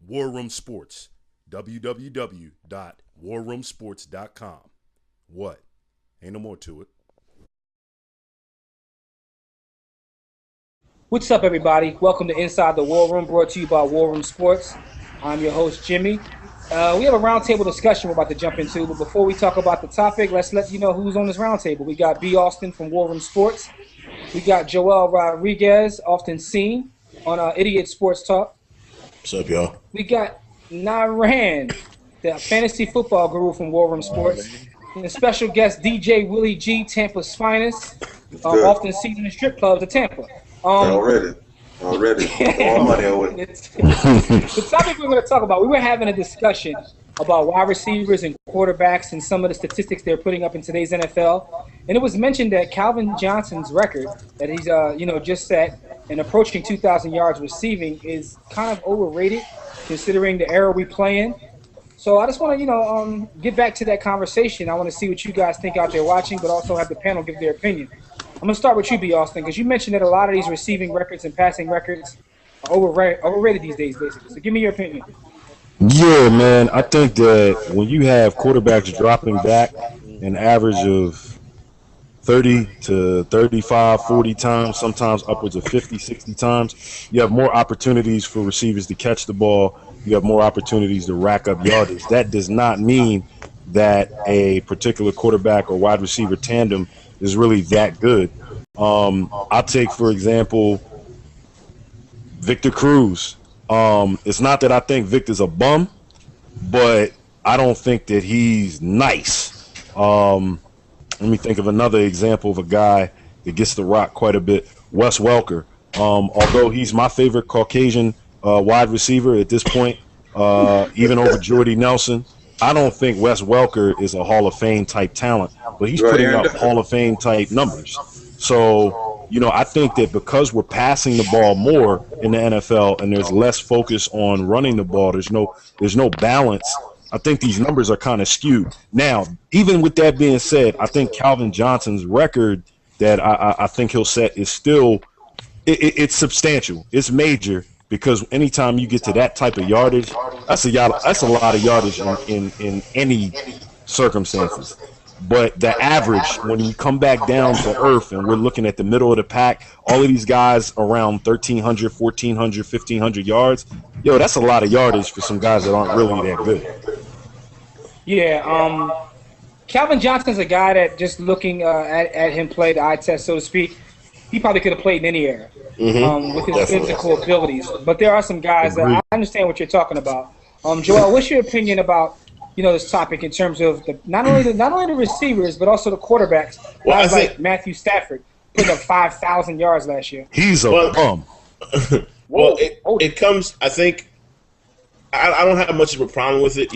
War Room Sports, www.warroomsports.com. What? Ain't no more to it. What's up, everybody? Welcome to Inside the War Room, brought to you by War Room Sports. I'm your host, Jimmy. We have a roundtable discussion we're about to jump into, but before we talk about the topic, let's let you know who's on this roundtable. We got B. Austin from War Room Sports. We got Joel Rodriguez, often seen on Idiot Sports Talk. What's up, y'all? We got Naran, the fantasy football guru from War Room Sports. And a special guest, DJ Willie G, Tampa's finest, often seen in the strip clubs of Tampa. Already. All money away. The topic we're going to talk about, we were having a discussion about wide receivers and quarterbacks and some of the statistics they're putting up in today's NFL. And it was mentioned that Calvin Johnson's record that he's just set and approaching 2,000 yards receiving is kind of overrated considering the era we play in. So I just want to, get back to that conversation. I want to see what you guys think out there watching, but also have the panel give their opinion. I'm going to start with you, B. Austin, because you mentioned that a lot of these receiving records and passing records are overrated these days, basically. So give me your opinion. Yeah, man. I think that when you have quarterbacks dropping back an average of 30 to 35, 40 times, sometimes upwards of 50, 60 times, you have more opportunities for receivers to catch the ball. You have more opportunities to rack up yardage. That does not mean that a particular quarterback or wide receiver tandem is really that good. I'll take, for example, Victor Cruz. It's not that I think Victor's a bum, but I don't think that he's nice. Let me think of another example of a guy that gets the rock quite a bit, Wes Welker. Although he's my favorite Caucasian wide receiver at this point, even over Jordy Nelson, I don't think Wes Welker is a Hall of Fame type talent, but he's putting up Hall of Fame type numbers. So, I think that because we're passing the ball more in the NFL and there's less focus on running the ball, there's no balance. I think these numbers are kind of skewed. Now, even with that being said, I think Calvin Johnson's record that I think he'll set is still it's substantial. It's major. Because anytime you get to that type of yardage, that's a lot of yardage in any circumstances. But the average, when you come back down to earth and we're looking at the middle of the pack, all of these guys around 1,300, 1,400, 1,500 yards, that's a lot of yardage for some guys that aren't really that good. Yeah, Calvin Johnson's a guy that just looking at him play the eye test, so to speak, he probably could have played in any era. With his physical abilities, but there are some guys that I understand what you're talking about. Joel, what's your opinion about this topic in terms of not only the receivers but also the quarterbacks? Guys like Matthew Stafford putting up 5,000 yards last year. He's a bum. Well, it comes. I think I don't have much of a problem with it.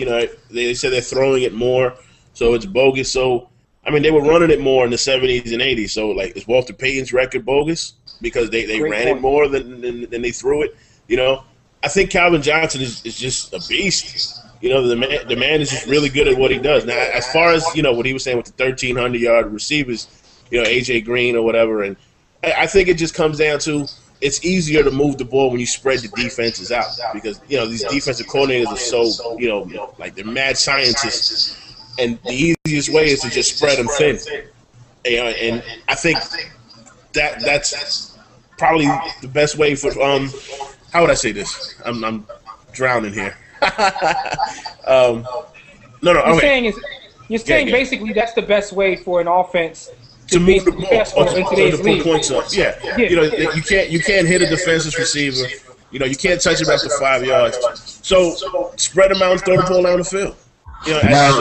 They said they're throwing it more, so it's bogus. So I mean, they were running it more in the 70s and 80s. So is Walter Payton's record bogus? Because they ran it more than they threw it. I think Calvin Johnson is just a beast. The man is just really good at what he does. Now, as far as what he was saying with the 1,300-yard receivers, AJ Green or whatever, and I think it just comes down to it's easier to move the ball when you spread the defenses out because these defensive coordinators are so like they're mad scientists, and the easiest way is to just spread them thin. And I think that's probably the best way for how would I say this? I'm drowning here. You're saying basically that's the best way for an offense to move the ball in today's league. Points up. Yeah. You can't hit a defenseless receiver. You can't touch him after 5 yards. So spread them out and throw the ball down the field. Now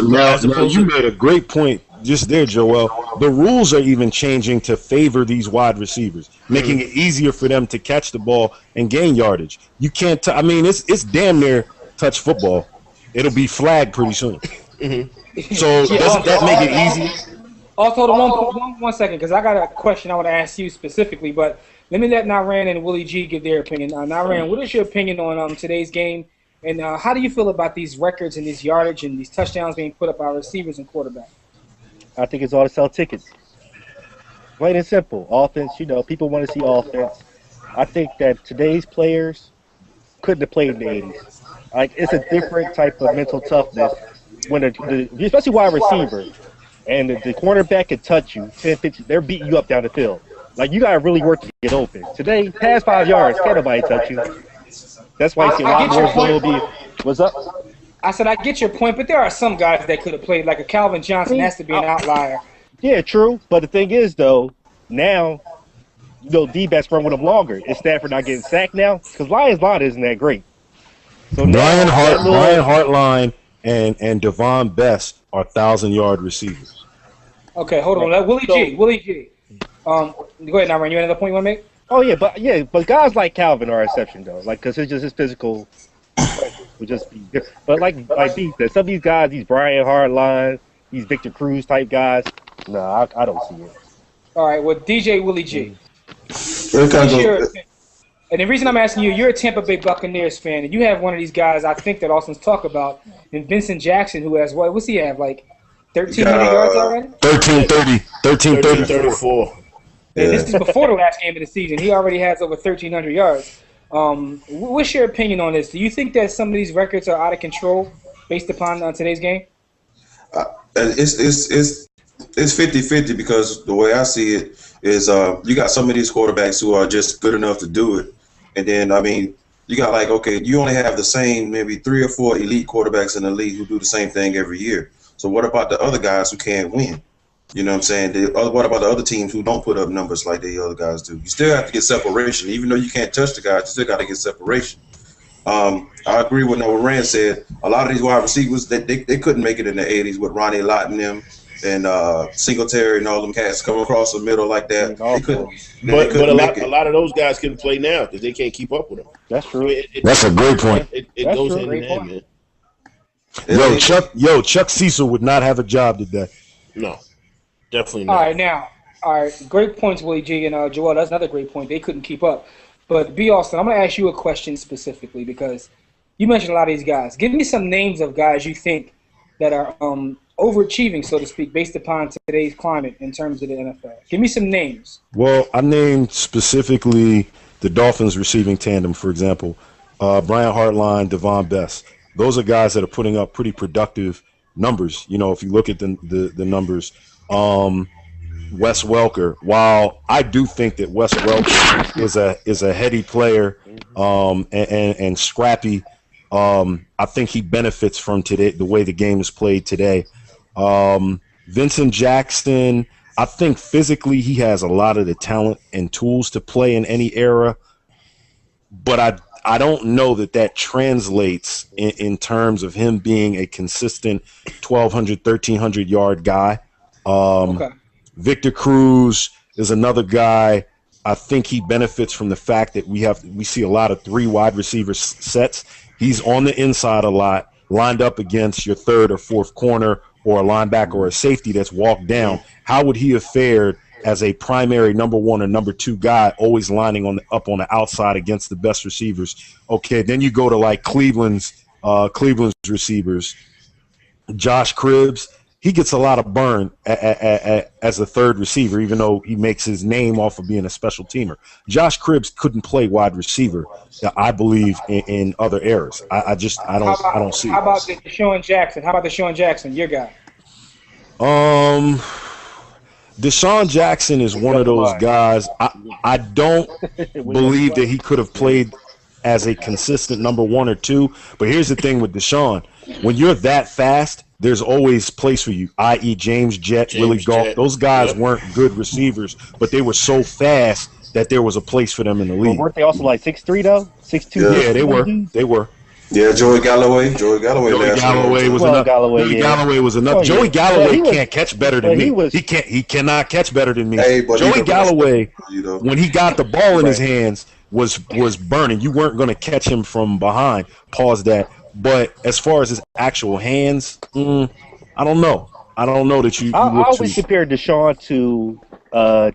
you made a great point just there, Joel. The rules are even changing to favor these wide receivers, making it easier for them to catch the ball and gain yardage. You can't. It's damn near touch football. It'll be flagged pretty soon. So doesn't that make it easy? Also, one second, because I got a question I want to ask you specifically, but let me let Naran and Willie G give their opinion. Naran, what is your opinion on today's game, and how do you feel about these records and these yardage and these touchdowns being put up by receivers and quarterbacks? I think it's all to sell tickets. Plain and simple. Offense, people want to see offense. I think that today's players couldn't have played in the 80s. Like, it's a different type of mental toughness when especially wide receiver and the cornerback can touch you 10, 15, they're beating you up down the field. Like, you got to really work to get open. Today, past 5 yards, can't nobody touch you. That's why you see a lot more Willoughby. What's up? I said, I get your point, but there are some guys that could have played. Like a Calvin Johnson has to be an outlier. Yeah, true. But the thing is, though, now, D-backs run with him longer. Is Stafford not getting sacked now? Because Lions' line isn't that great. So Brian Hartline and Devon Best are 1,000-yard receivers. Okay, hold on. Willie G. Go ahead, now, Ryan. You have another point you want to make? Oh yeah, but guys like Calvin are an exception though, like because it's just his physical would just be different. But like B said, some of these guys, these Brian Hartline, these Victor Cruz type guys, no, I don't see it. All right, well, DJ Willie G. And the reason I'm asking you, you're a Tampa Bay Buccaneers fan, and you have one of these guys I think that Austin's talked about, and Vincent Jackson, who has what's he have, like 1,300 yards already? 1334. And this is before the last game of the season. He already has over 1,300 yards. What's your opinion on this? Do you think that some of these records are out of control based upon today's game? It's 50-50 because the way I see it is you got some of these quarterbacks who are just good enough to do it. And then, I mean, you got you only have the same maybe 3 or 4 elite quarterbacks in the league who do the same thing every year. So what about the other guys who can't win? You know what I'm saying? What about the other teams who don't put up numbers like the other guys do? You still have to get separation. Even though you can't touch the guys, you still got to get separation. I agree with what Rand said. A lot of these wide receivers, they couldn't make it in the 80s with Ronnie Lott and them and Singletary and all them cats coming across the middle like that. They couldn't. But a lot of those guys can play now because they can't keep up with them. That's true. That's a great point. It goes hand in hand, man. Chuck Cecil would not have a job today. No. Definitely not. All right, great points, Willie G. And Joel, that's another great point. They couldn't keep up. But B. Austin, I'm going to ask you a question specifically because you mentioned a lot of these guys. Give me some names of guys you think that are overachieving, so to speak, based upon today's climate in terms of the NFL. Give me some names. Well, I named specifically the Dolphins receiving tandem, for example. Brian Hartline, Devon Best. Those are guys that are putting up pretty productive numbers. If you look at the numbers. Wes Welker. While I do think that Wes Welker is a heady player and scrappy, I think he benefits from today the way the game is played today. Vincent Jackson, I think physically he has a lot of the talent and tools to play in any era, but I don't know that translates in terms of him being a consistent 1,200, 1,300 yard guy. Okay. Victor Cruz is another guy. I think he benefits from the fact that we see a lot of 3 wide receiver sets. He's on the inside a lot, lined up against your 3rd or 4th corner or a linebacker or a safety that's walked down. How would he have fared as a primary number 1 or number 2 guy, always lining up on the outside against the best receivers? Okay, then you go to Cleveland's receivers. Josh Cribbs. He gets a lot of burn as a 3rd receiver, even though he makes his name off of being a special teamer. Josh Cribbs couldn't play wide receiver, I believe, in other eras. I don't see it. How about Deshaun Jackson? Your guy. Deshaun Jackson is one of those guys. I don't believe that he could have played as a consistent number 1 or 2. But here's the thing with Deshaun: when you're that fast, there's always place for you, i.e. James Jett, Willie Gault. Those guys weren't good receivers, but they were so fast that there was a place for them in the league. Well, weren't they also 6'3", though? 6'2"? Yeah, they were. Yeah, Joey Galloway was enough. Joey Galloway can't catch better than me. He cannot catch better than me. Hey, Joey Galloway, when he got the ball in his hands, was burning. You weren't going to catch him from behind. Pause that. But as far as his actual hands, I don't know. I don't know that you. I always compared Deshaun to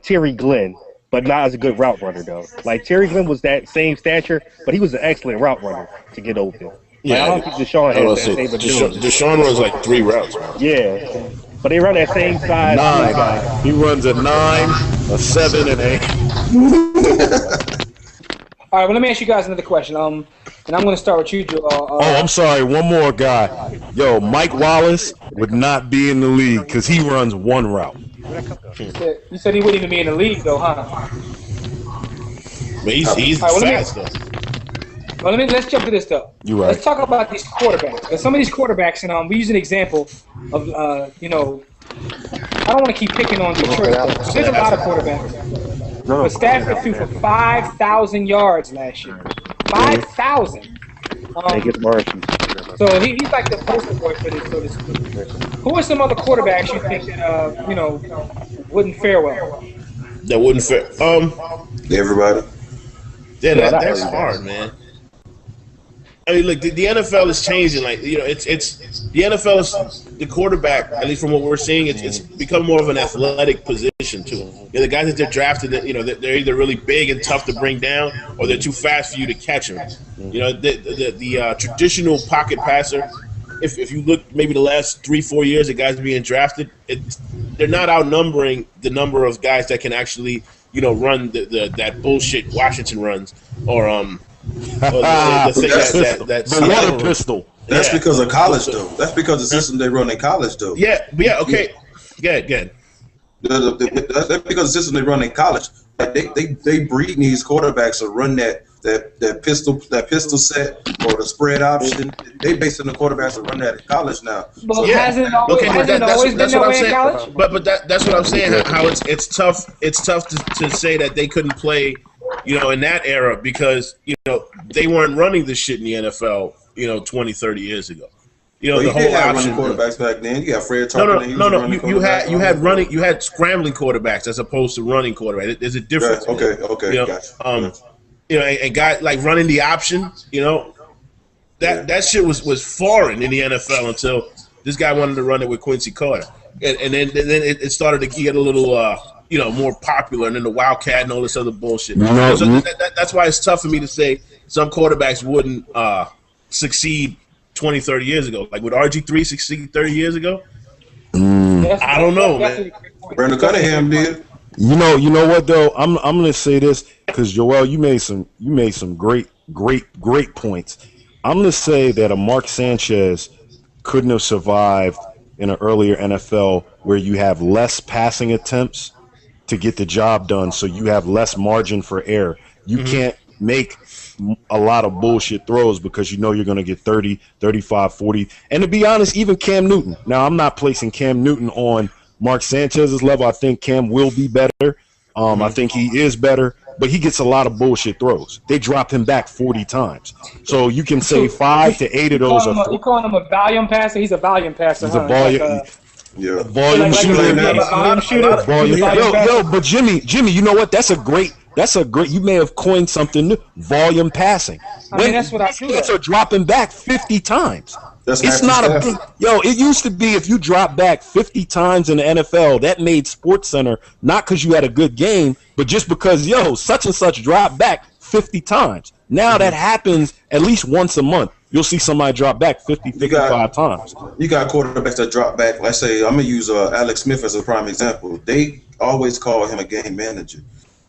Terry Glenn, but not as a good route runner though. Terry Glenn was that same stature, but he was an excellent route runner to get open. I don't think Deshaun has that same ability. Deshaun runs 3 routes, man. Yeah, but they run that same size. 9. He runs a 9, a 7, and 8. All right, well, let me ask you guys another question. And I'm going to start with you, Joel. I'm sorry. One more guy. Yo, Mike Wallace would not be in the league because he runs one route. You said he wouldn't even be in the league, though, huh? But he's fast, though. Well, let's jump to this, though. You're right. Let's talk about these quarterbacks. Because some of these quarterbacks, and we use an example of, I don't want to keep picking on Detroit. There's a lot of quarterbacks. But Stafford threw for 5,000 yards last year. 5,000. So he's like the poster boy for this, so to speak. Who are some other quarterbacks you think that wouldn't fare well? That wouldn't fare. Everybody. Yeah, that's hard, man. I mean, look, the NFL is changing. Like, it's the NFL is the quarterback. At least from what we're seeing, it's become more of an athletic position too. The guys that they're drafted, they're either really big and tough to bring down, or they're too fast for you to catch them. The traditional pocket passer. If you look maybe the last 3-4 years of guys being drafted, they're not outnumbering the number of guys that can actually run that bullshit Washington runs or the thing the water pistol. That's because of college, though. That's because the system they run in college, though. Yeah, okay. Good. That's because the system they run in college. Like they breed these quarterbacks to run that pistol set or the spread option. They basing the quarterbacks to run that in college now. But hasn't it always been that way in college? But that's what I'm saying. How it's tough. It's tough to say that they couldn't play, in that era because they weren't running this shit in the NFL, 20, 30 years ago. The whole option. Quarterbacks back then. You got Fred Tarkin. No. You had scrambling quarterbacks as opposed to running quarterbacks. There's a difference. Right. Okay. Gotcha. And guys like running the option, that shit was foreign in the NFL until this guy wanted to run it with Quincy Carter, and then it started to get a little more popular, and then the Wildcat and all this other bullshit. So that's why it's tough for me to say some quarterbacks wouldn't succeed 20, 30 years ago. Like, would RG3 succeed 30 years ago? I don't know, man. Brandon Cunningham did. You know what though? I'm gonna say this because Joel, you made some great points. I'm gonna say that a Mark Sanchez couldn't have survived in an earlier NFL where you have less passing attempts to get the job done, so you have less margin for error. You can't make a lot of bullshit throws because you're going to get 30, 35, 40. And to be honest, even Cam Newton. Now, I'm not placing Cam Newton on Mark Sanchez's level. I think Cam will be better. I think he is better, but he gets a lot of bullshit throws. They dropped him back 40 times. So you can say 5 to 8 of those are. You calling him a volume passer? He's a volume passer. He's a volume. Yeah. Volume shooter. Volume. Yo, but Jimmy, you know what? That's a great. You may have coined something new. Volume passing. That's what I do. Are dropping back 50 times. It's not it used to be if you drop back 50 times in the NFL, that made SportsCenter not because you had a good game, but just because such and such dropped back 50 times. Now that happens at least once a month. You'll see somebody drop back 50, 55 times. You got quarterbacks that drop back. Let's say I'm gonna use Alex Smith as a prime example. They always call him a game manager.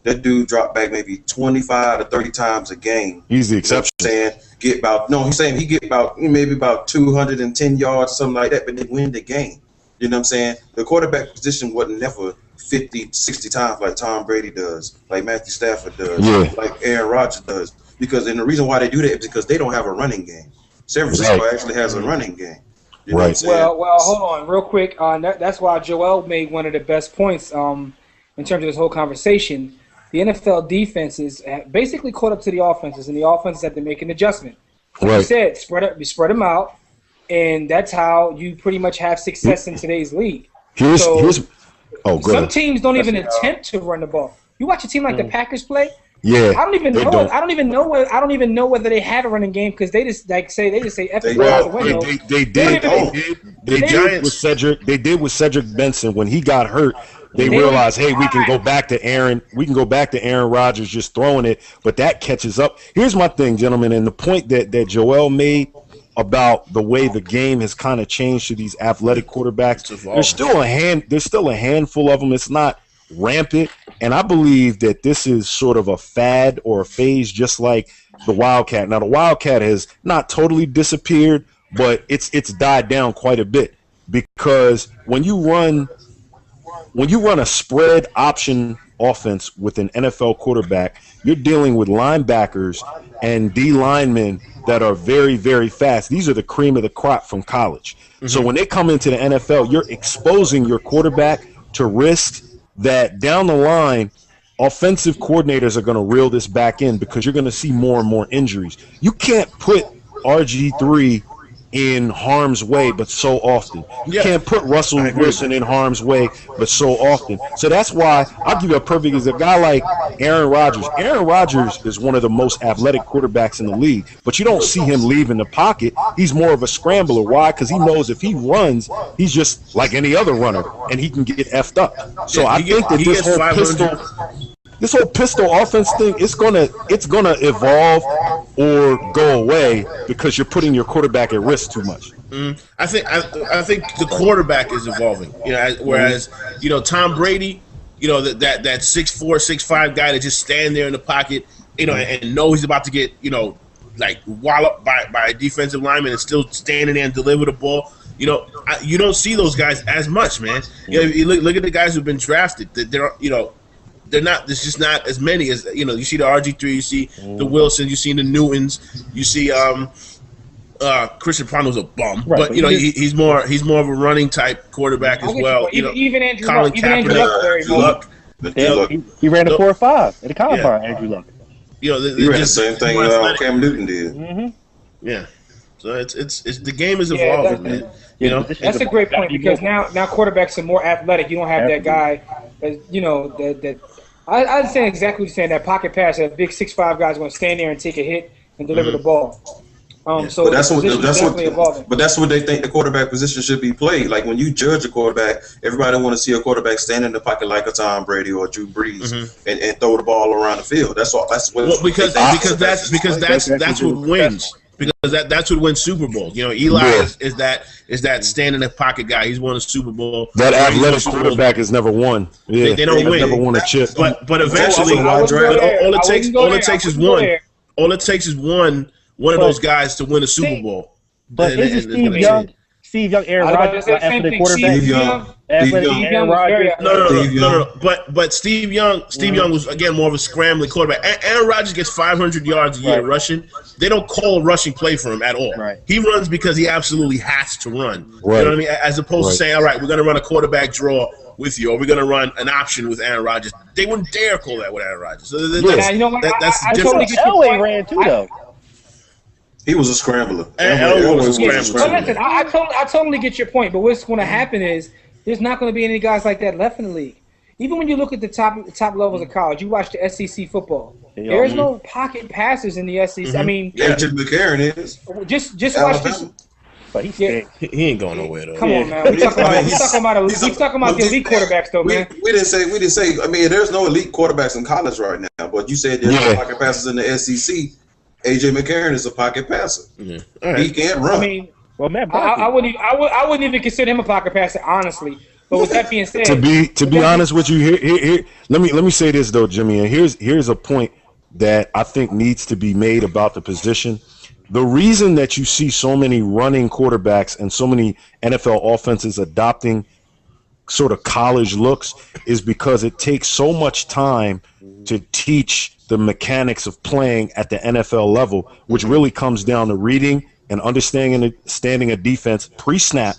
That dude dropped back maybe 25 to 30 times a game. He's the exception. He's saying he get maybe about 210 yards, something like that, but they win the game. You know what I'm saying? The quarterback position wasn't never 50, 60 times like Tom Brady does, like Matthew Stafford does, like Aaron Rodgers does. And the reason why they do that is because they don't have a running game. San Francisco actually has a running game. You know what I'm saying? Well, hold on, real quick. That's why Joel made one of the best points in terms of this whole conversation. The NFL defenses basically caught up to the offenses, and the offenses had to make an adjustment. Like you said, you spread them out, and that's how you pretty much have success in today's league. Some teams don't even attempt to run the ball. You watch a team like the Packers play. Yeah, I don't even know whether they had a running game because they just say F it out the window. They did with Cedric Benson when he got hurt. They realized, hey, we can go back to Aaron Rodgers just throwing it, but that catches up. Here's my thing, gentlemen, and the point that Joel made about the way the game has kind of changed to these athletic quarterbacks. There's still a handful of them. It's not rampant. And I believe that this is sort of a fad or a phase, just like the Wildcat. Now, the Wildcat has not totally disappeared, but it's died down quite a bit, because when you run a spread option offense with an NFL quarterback, you're dealing with linebackers and D linemen that are very, very fast. These are the cream of the crop from college. So when they come into the NFL, you're exposing your quarterback to risks that down the line, offensive coordinators are going to reel this back in, because you're going to see more and more injuries. You can't put RG3 in harm's way but so often. You can't put Russell Wilson in harm's way but so often. So that's why I'll give you a perfect example. A guy like Aaron Rodgers. Aaron Rodgers is one of the most athletic quarterbacks in the league, but you don't see him leaving the pocket. He's more of a scrambler. Why? Because he knows if he runs, he's just like any other runner, and he can get effed up. So I think that this whole pistol offense thing, it's gonna evolve or go away, because you're putting your quarterback at risk too much. I think the quarterback is evolving. Whereas Tom Brady, that 6'4", 6'5" guy that just stand there in the pocket, and know he's about to get like walloped by a defensive lineman and still standing there and deliver the ball. You don't see those guys as much, man. You look at the guys who've been drafted. They're not. There's just not as many as You see the RG3, you see the Wilson, you see the Newtons, you see Christian Pond's a bum, right, but he's more of a running type quarterback as well. Even Andrew Colin Luck, he ran a 4.5 at the combine. Andrew Luck. He ran the same thing Cam Newton did. Yeah. So it's the game is evolving, man. That's a great point, because now quarterbacks are more athletic. You don't have that guy, that I understand exactly what you're saying. That pocket pass, that big 6'5" guy's going to stand there and take a hit and deliver the ball. So but that's what they think the quarterback position should be played. Like when you judge a quarterback, everybody want to see a quarterback stand in the pocket like a Tom Brady or Drew Brees and throw the ball around the field. That's all. That's what because that's what wins. Because that's what wins Super Bowl. Eli is that stand in the pocket guy. He's won a Super Bowl. That athletic quarterback has never won. Yeah, they don't win. Never won a chip. But eventually, all it takes is one. All it takes is one of those guys to win a Super Bowl. But isn't Steve Young, Aaron Rodgers, athletic quarterback? Aaron Rodgers. No. But Steve Young was again more of a scrambling quarterback. Aaron Rodgers gets 500 yards a year rushing. They don't call a rushing play for him at all. Right. He runs because he absolutely has to run. Right. You know what I mean? As opposed to saying, all right, we're going to run a quarterback draw with you, or we're going to run an option with Aaron Rodgers. They wouldn't dare call that with Aaron Rodgers. So that's different. Elway ran too, though. He was a scrambler. Elway was a scrambler. Listen, I totally get your point, but what's going to happen is there's not going to be any guys like that left in the league. Even when you look at the top levels of college, you watch the SEC football. There is no pocket passers in the SEC. I mean, AJ McCarron is. Just watch this. But he ain't going nowhere though. Come on, man. We're talking about the elite quarterbacks though, man. We didn't say. I mean, there's no elite quarterbacks in college right now. But you said there's no pocket passers in the SEC. AJ McCarron is a pocket passer. Right. He can't run. I mean, I wouldn't even consider him a pocket passer, honestly. But with that being said, to be honest with you, here let me say this though, Jimmy, and here's a point that I think needs to be made about the position. The reason that you see so many running quarterbacks and so many NFL offenses adopting sort of college looks is because it takes so much time to teach the mechanics of playing at the NFL level, which really comes down to reading and understanding a defense pre-snap,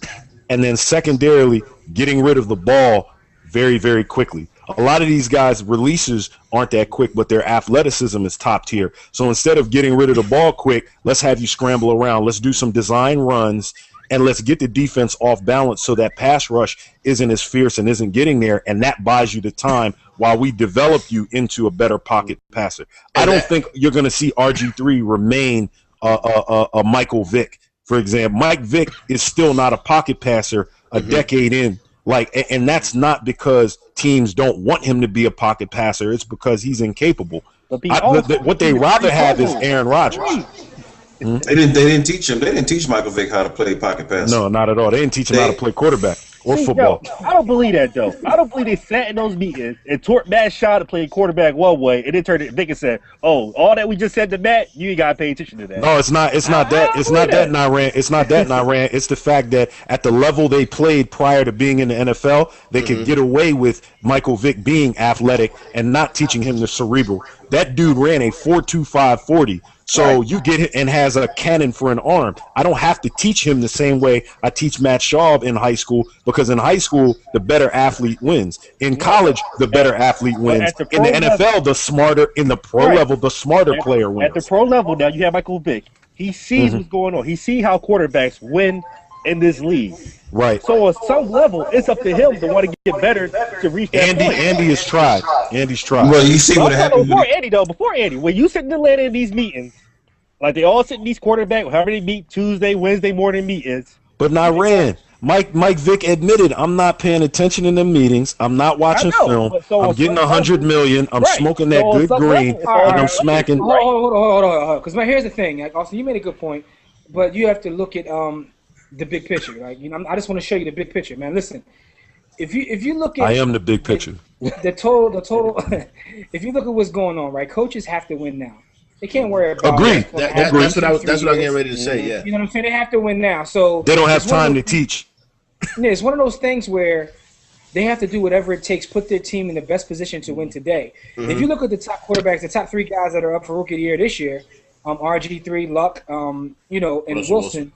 and then secondarily getting rid of the ball very, very quickly. A lot of these guys' releases aren't that quick, but their athleticism is top tier. So instead of getting rid of the ball quick, let's have you scramble around. Let's do some design runs, and let's get the defense off balance so that pass rush isn't as fierce and isn't getting there, and that buys you the time while we develop you into a better pocket passer. I don't think you're going to see RG3 remain a Michael Vick, for example. Mike Vick is still not a pocket passer a decade in. And that's not because teams don't want him to be a pocket passer. It's because he's incapable. What they rather have is Aaron Rodgers. They didn't teach him. They didn't teach Michael Vick how to play pocket pass. No, not at all. They didn't teach him how to play quarterback. or football. I don't believe that though. I don't believe they sat in those meetings and taught Matt Shaw to play quarterback one way, and then turned it. They can say, "Oh, all that we just said to Matt, you ain't gotta pay attention to that." No, it's not. It's not that. It's not that. Nyran. It's not that. Nyran. It's the fact that at the level they played prior to being in the NFL, they could get away with Michael Vick being athletic and not teaching him the cerebral. That dude ran a 4.25 40. So you get it and has a cannon for an arm. I don't have to teach him the same way I teach Matt Schaub in high school, because in high school, the better athlete wins. In college, the better athlete wins. In the NFL, the smarter, in the pro level, the smarter player wins. At the pro level now, you have Michael Vick. He sees what's going on. He sees how quarterbacks win in this league. Right. So on some level, it's up to him to want to get better to reach that point. Andy has tried. Andy's tried. Well, you see what happened. Before Andy, when you sit in Atlanta in these meetings, like they all sit in these quarterback, however they meet Tuesday, Wednesday morning meetings. But Nyran, Mike Vick admitted, I'm not paying attention in the meetings. I'm not watching film. I'm getting $100 million. I'm smoking that good green, and I'm smacking. Hold on. Because here's the thing. Like, Austin, you made a good point, but you have to look at the big picture. Like, I just want to show you the big picture, man. Listen, if you look at, I am the big picture. The total. If you look at what's going on, right? Coaches have to win now. They can't worry about. Agreed. That's what I was getting ready to say. Yeah. You know what I'm saying? They have to win now. So they don't have time to teach. Yeah, it's one of those things where they have to do whatever it takes, put their team in the best position to win today. If you look at the top quarterbacks, the top three guys that are up for Rookie of the Year this year, RG3, Luck, and Wilson,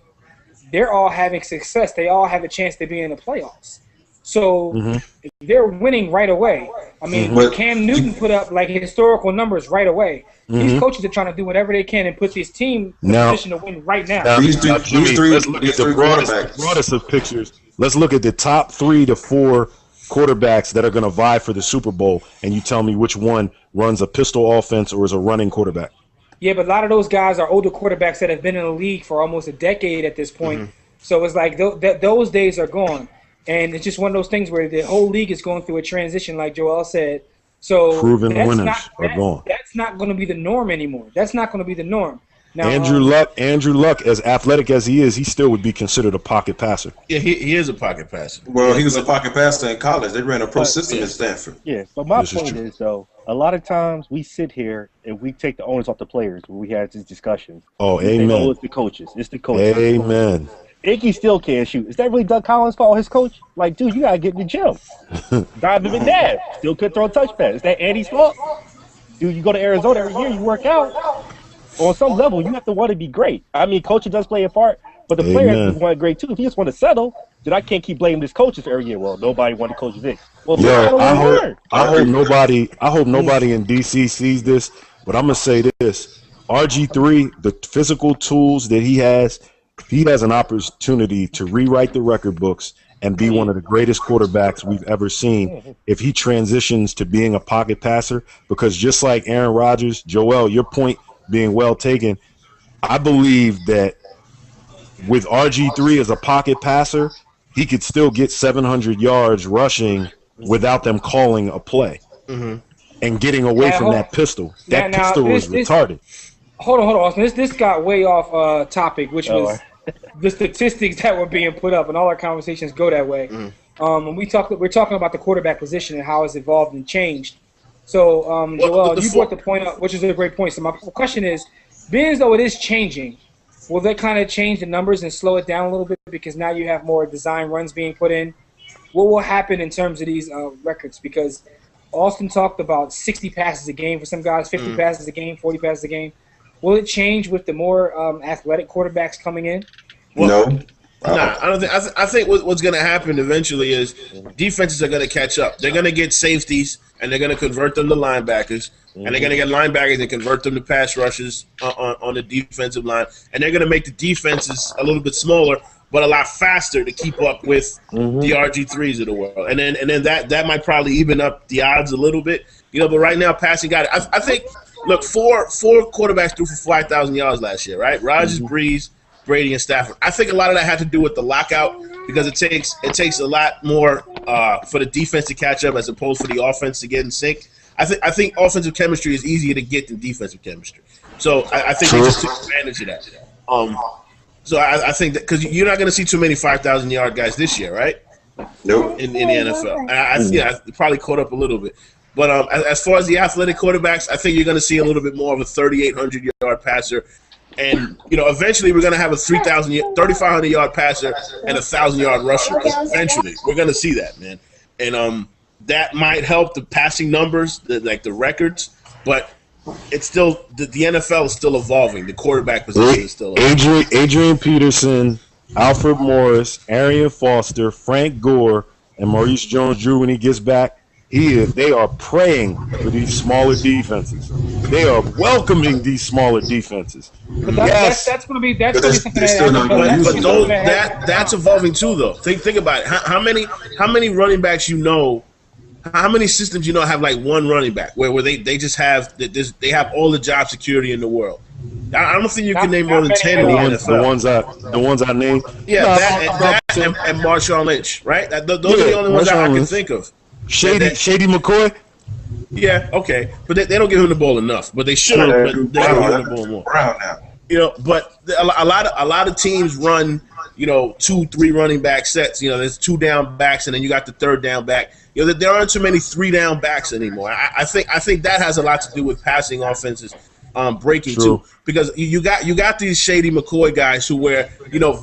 they're all having success. They all have a chance to be in the playoffs. So they're winning right away. I mean, Cam Newton put up like historical numbers right away. These coaches are trying to do whatever they can and put this team in a position to win right now. These three, let's look at the broadest of pictures. Let's look at the top 3 to 4 quarterbacks that are going to vie for the Super Bowl, and you tell me which one runs a pistol offense or is a running quarterback. Yeah, but a lot of those guys are older quarterbacks that have been in the league for almost a decade at this point. So it's like those days are gone. And it's just one of those things where the whole league is going through a transition, like Joel said. So proven winners are gone. That's not going to be the norm anymore. That's not going to be the norm. Now, Andrew Luck, as athletic as he is, he still would be considered a pocket passer. Yeah, he is a pocket passer. Well, he was a pocket passer in college. They ran a pro system at Stanford. Yeah, but my point is, though, a lot of times we sit here and we take the onus off the players when we had these discussions. Oh, amen. Say, it's the coaches. It's the coaches. Amen. Iggy still can't shoot. Is that really Doug Collins' fault, his coach? Like, dude, you got to get in the gym. Donovan McNabb still couldn't throw a touchdown. Is that Andy's fault? Dude, you go to Arizona every year, you work out. On some level, you have to want to be great. I mean, coaching does play a part, but the players want great too. If you just want to settle, then I can't keep blaming this coaches every year. Well, nobody wanted to coach Vic. Well, I hope nobody in DC sees this, but I'm gonna say this: RG3, the physical tools that he has an opportunity to rewrite the record books and be one of the greatest quarterbacks we've ever seen if he transitions to being a pocket passer. Because just like Aaron Rodgers, Joel, your point being well taken, I believe that with RG3 as a pocket passer, he could still get 700 yards rushing without them calling a play and getting away from that pistol. That pistol was retarded. Hold on, Austin. This got way off topic, which was the statistics that were being put up, and all our conversations go that way. And we're talking about the quarterback position and how it's evolved and changed. So, Joel, you brought the point up, which is a great point. So my question is, being as though it is changing, will that kind of change the numbers and slow it down a little bit because now you have more design runs being put in? What will happen in terms of these records? Because Austin talked about 60 passes a game for some guys, 50 passes a game, 40 passes a game. Will it change with the more athletic quarterbacks coming in? Well, no. I don't think. I think what's going to happen eventually is defenses are going to catch up. They're going to get safeties and they're going to convert them to linebackers, and they're going to get linebackers and convert them to pass rushes on the defensive line, and they're going to make the defenses a little bit smaller but a lot faster to keep up with the RG3s of the world. And then that might probably even up the odds a little bit, But right now, passing got it. I think. Look, four quarterbacks threw for 5,000 yards last year, right? Rodgers, Breeze, Brady, and Stafford. I think a lot of that had to do with the lockout because it takes a lot more for the defense to catch up as opposed for the offense to get in sync. I think offensive chemistry is easier to get than defensive chemistry. So I think they just took advantage of that. So I think that because you're not going to see too many 5,000-yard guys this year, right? Nope. in the NFL. I probably caught up a little bit. But as far as the athletic quarterbacks, I think you're going to see a little bit more of a 3,800-yard passer. And, eventually we're going to have a 3,500-yard passer and a 1,000-yard rusher. Eventually. We're going to see that, man. And that might help the passing numbers, the records. But it's still the NFL is still evolving. The quarterback position is still evolving. Adrian Peterson, Alfred Morris, Arian Foster, Frank Gore, and Maurice Jones-Drew when he gets back. They are praying for these smaller defenses. They are welcoming these smaller defenses. But that's going to be something that's evolving too, though. Think about it. How many running backs how many systems have like one running back where they just have they have all the job security in the world? I don't think you can name more than 10 in the NFL. The ones I named. Yeah, that and Marshawn Lynch, right? Those are the only ones I can think of. Shady McCoy. Yeah, okay, but they don't give him the ball enough. But they should. But they don't give him the ball more. But a lot of teams run 2-3 running back sets. There's 2 down backs, and then you got the 3rd down back. There aren't too many 3 down backs anymore. I think that has a lot to do with passing offenses breaking too, because you got these Shady McCoy guys where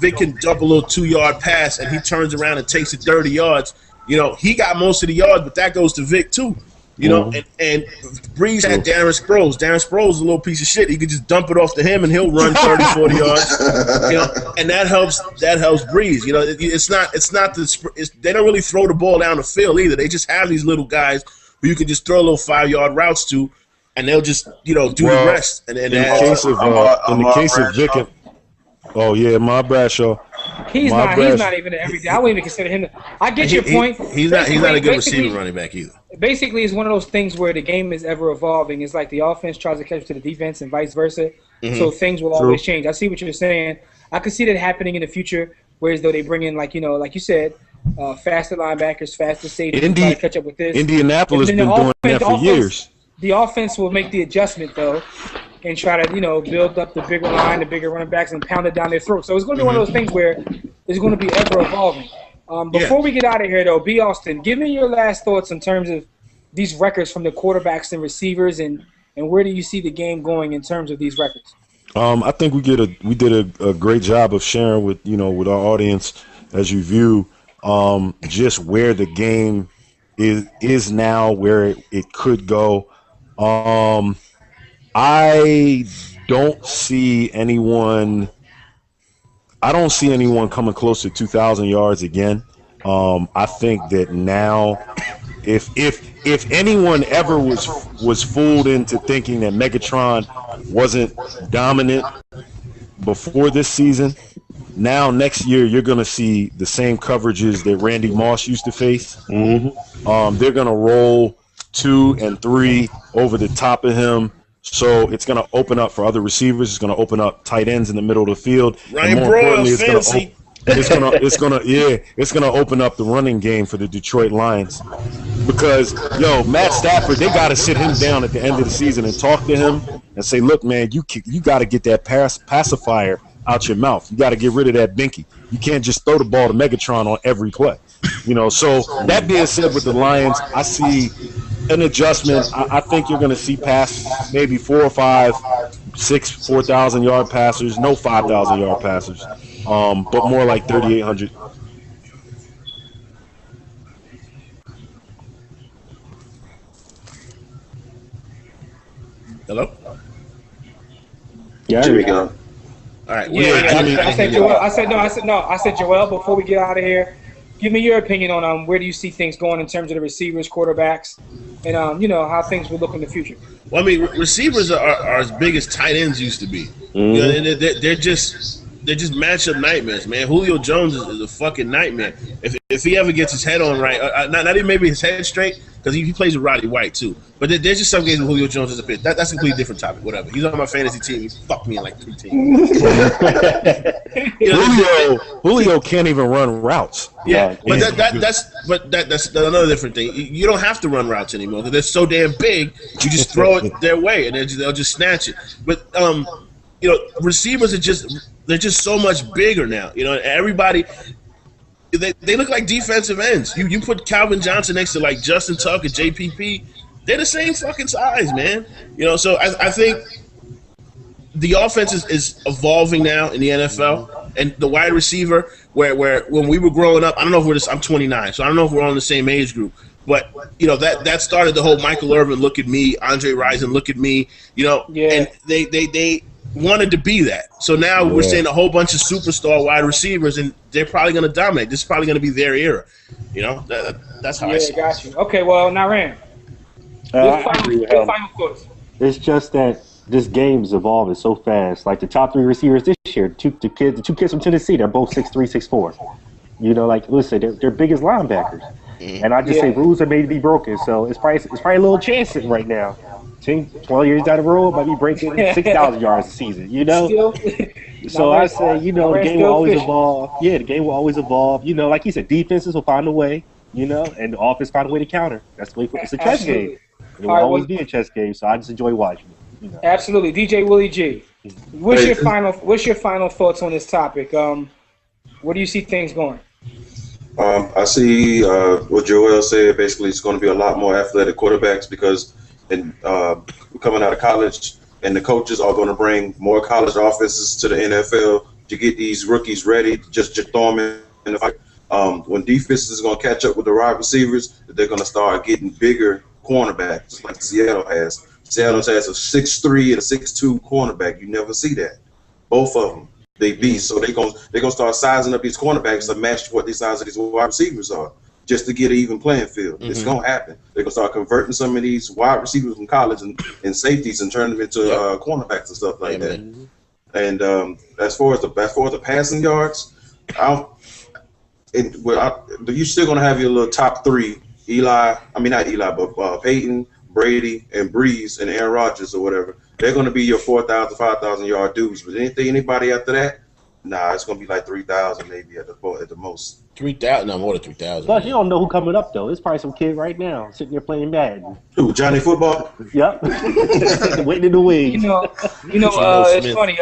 Vic can dump a little 2-yard pass and he turns around and takes it 30 yards. He got most of the yards, but that goes to Vic too. And Breeze had Darren Sproles. Darren Sproles is a little piece of shit. He could just dump it off to him and he'll run 30, 40 yards. And that helps Breeze. They don't really throw the ball down the field either. They just have these little guys who you can just throw little 5-yard routes to, and they'll just do the rest. And in the case of Vic, Bradshaw. He's not even an everyday. I wouldn't even consider him. I get your point. He's not a good receiving running back either. Basically, it's one of those things where the game is ever evolving. It's like the offense tries to catch up to the defense and vice versa. Mm-hmm. So things will always change. I see what you're saying. I could see that happening in the future, whereas though they bring in like you said, faster linebackers, faster safeties, try to catch up with this. Indianapolis been doing that for years. The offense will make the adjustment though, and try to build up the bigger line, the bigger running backs, and pound it down their throat. So it's going to be one of those things where it's going to be ever evolving. Before we get out of here, though, B. Austin, give me your last thoughts in terms of these records from the quarterbacks and receivers, and where do you see the game going in terms of these records? I think we did a great job of sharing with with our audience as you view just where the game is now, where it could go. I don't see anyone coming close to 2,000 yards again. I think that now, if anyone ever was fooled into thinking that Megatron wasn't dominant before this season, now next year you're going to see the same coverages that Randy Moss used to face. Mm-hmm. They're going to roll 2 and 3 over the top of him. So it's going to open up for other receivers. It's going to open up tight ends in the middle of the field. Ryan Broyles, fancy. It's gonna open up the running game for the Detroit Lions, because Matt Stafford, they got to sit him down at the end of the season and talk to him and say, look, man, you got to get that pacifier out your mouth. You got to get rid of that binky. You can't just throw the ball to Megatron on every play. So that being said, with the Lions, I see an adjustment. I think you're going to see past maybe 4 or 5, 6, 4,000 yard passers, no 5,000 yard passers, but more like 3,800. Hello? Yeah, there we go. All right. I said Joel, before we get out of here, give me your opinion on where do you see things going in terms of the receivers, quarterbacks, and how things will look in the future. Well, I mean, receivers are as big as tight ends used to be. Mm-hmm. They're just matchup nightmares, man. Julio Jones is a fucking nightmare. If he ever gets his head on right, not even maybe his head straight, because he plays with Roddy White too. But there's just some games where Julio Jones is a bit. That's a completely different topic. Whatever. He's on my fantasy team. He fucked me in like 3 teams. Julio can't even run routes. Yeah, but that's another different thing. You don't have to run routes anymore because they're so damn big. You just throw it their way and they'll just snatch it. But receivers are just so much bigger now. Everybody. they look like defensive ends. You put Calvin Johnson next to like Justin Tucker, JPP, they're the same fucking size, man. You know, so I think the offense is evolving now in the NFL, and the wide receiver, where when we were growing up, I don't know if I'm 29, so I don't know if we're on the same age group, but you know that started the whole Michael Irvin look at me, Andre Rison look at me, you know, and they wanted to be that. So now we're seeing a whole bunch of superstar wide receivers, and they're probably going to dominate. This is probably going to be their era. You know, that's how I see it. Yeah, got you. Okay, well, Naran, I agree with him. final thoughts. It's just that this game's evolving so fast. Like the top 3 receivers this year, the two kids from Tennessee, they're both 6'3", 6'4". You know, like listen, they're big as linebackers. And I just say rules are made to be broken. So it's probably a little chance right now. 10, 12 years down the road, might be breaking 6,000 yards a season, you know? So I say, you know, the game will always evolve. Yeah, the game will always evolve. You know, like you said, defenses will find a way, you know, and the offense find a way to counter. That's the way it's a chess game. It will always be a chess game, so I just enjoy watching it. You know? Absolutely. DJ Willie G, what's your final thoughts on this topic? Where do you see things going? I see what Joel said. Basically, it's going to be a lot more athletic quarterbacks because coming out of college, and the coaches are going to bring more college offenses to the NFL to get these rookies ready. Just throw them in the fight. When defenses is going to catch up with the wide receivers, they're going to start getting bigger cornerbacks like Seattle has. Seattle has a 6'3" and a 6'2" cornerback. You never see that. Both of them, they beast. So they're gonna start sizing up these cornerbacks to match what the size of these wide receivers are, just to get an even playing field. It's gonna happen. They're gonna start converting some of these wide receivers from college and safeties and turn them into cornerbacks and stuff like that. And as far as the passing yards, you're still gonna have your little top 3. Peyton, Brady, and Breeze, and Aaron Rodgers or whatever. They're going to be your 4,000, 5,000 yard dudes. But anybody after that, it's going to be like 3,000 maybe at the most. 3,000? No, more than 3,000. But you don't know who coming up though. It's probably some kid right now sitting there playing Madden. Who? Johnny Football? Yep. Waiting in the wings. You know. It's funny.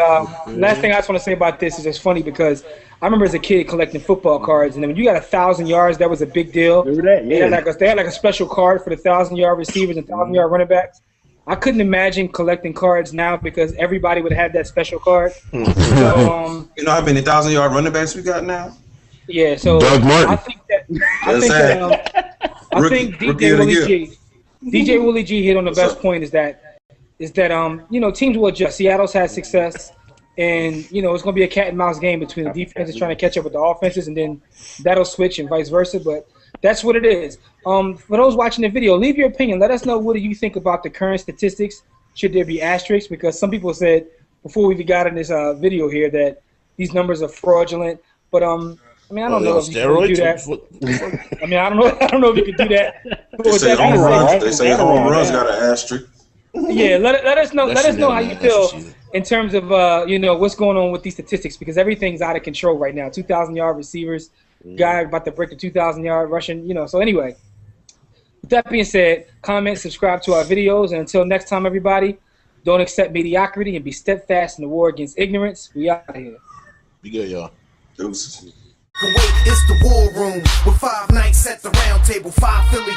Last thing I just want to say about this is it's funny because I remember as a kid collecting football cards, and then when you got 1,000 yards, that was a big deal. Remember that? Yeah. They had like a special card for the 1,000-yard receivers and 1,000-yard running backs. I couldn't imagine collecting cards now because everybody would have that special card. So, you know how many 1,000-yard running backs we got now? Yeah, so Doug Martin. I think DJ Willie G hit on the best point is that teams will adjust. Seattle's had success, and it's going to be a cat and mouse game between the defenses trying to catch up with the offenses, and then that'll switch and vice versa. But that's what it is. For those watching the video, leave your opinion. Let us know what do you think about the current statistics. Should there be asterisks? Because some people said before we got in this video here that these numbers are fraudulent. But I don't know if you can do that. I don't know if you can do that. They say home runs got an asterisk. Yeah, let us know. Let us know how you feel in terms of what's going on with these statistics, because everything's out of control right now. 2,000-yard receivers, guy about to break the 2,000-yard rushing. So anyway, with that being said, comment, subscribe to our videos, and until next time, everybody, don't accept mediocrity and be steadfast in the war against ignorance. We out of here. Be good, y'all. Kuwait is the war room with 5 nights at the round table, 5 Philly